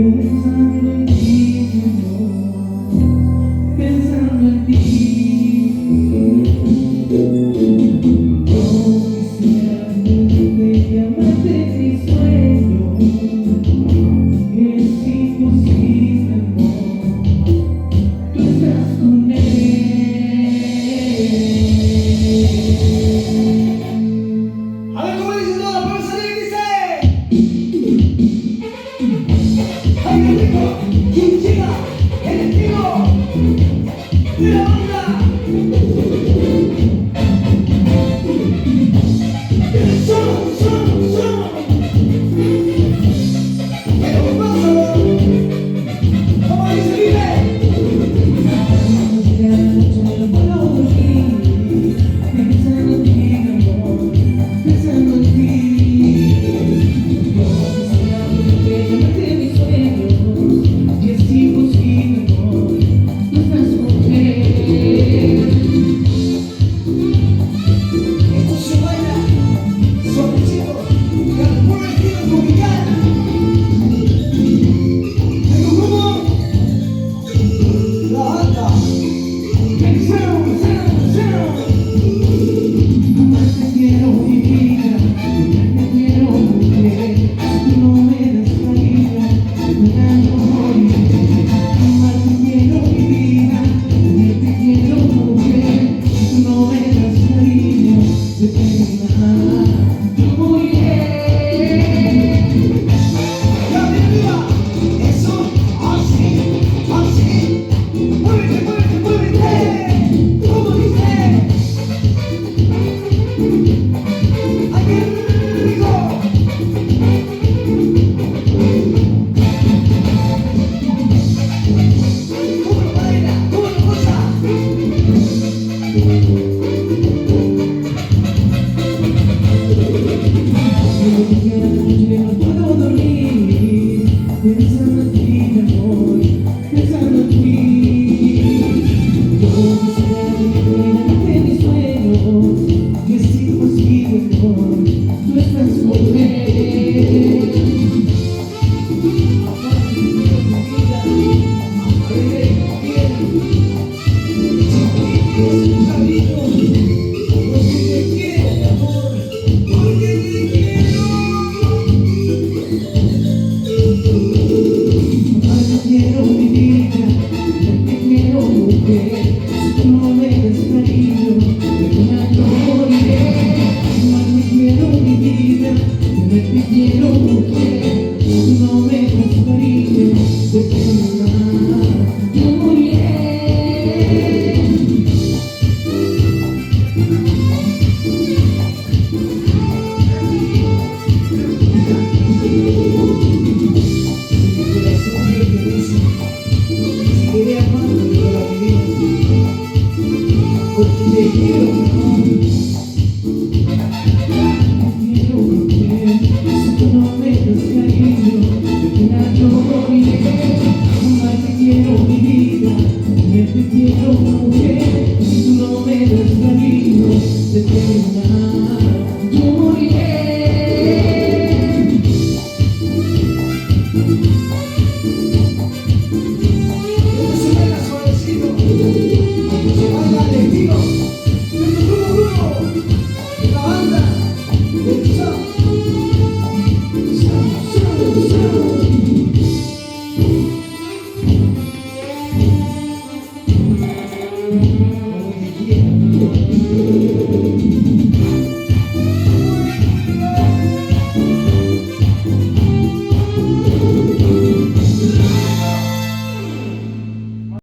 Pensando en ti, mi amor, pensando en ti. Yo quisiera verte y amarte en mis sueños. Es imposible, amor, tú estás con él. A ver cómo dice todo, vamos a salir, dice. ¡Ay, qué rico! ¿Quién llega? ¡El estilo de la banda! ¡Son! ¡Qué hermoso! ¿Cómo dice, vive? No puedo dormir, pensando en ti, amor, pensando en ti. Yo quisiera verte y amarte en mis sueños, y es imposible, amor, no estás con él. Esto se baila suavecito, por el estilo tropical. Tengo como la banda. Te quiero mi vida, te quiero mujer. Si tú no me das cariño, me daño moriré. Te quiero mi vida, te quiero mujer. Si tú no me das cariño, de pena yo moriré. ¡Ya de arriba! Eso, así. Muévete. ¿Cómo dice? ¡Ay, qué rico! ¿Cómo lo baila? ¿Cómo lo goza? Yo no puedo dormir, pensando en ti, mi amor, pensando en ti. Yo quisiera verte en mis sueños, y es imposible, amor, tú estás con él. Quiero mi vida, te quiero mujer. Si tú no me das cariño, de pena yo moriré. Te quiero mi vida, te quiero mujer. Si tú no me das cariño, de pena yo moriré. Seguiré amando toda mi vida, porque te quiero, mujer. Si tú no me das cariño, de pena yo moriré. Te quiero mi vida, te quiero mujer. Si tú no me das cariño, de pena yo moriré. Se baila al estilo de Bruno.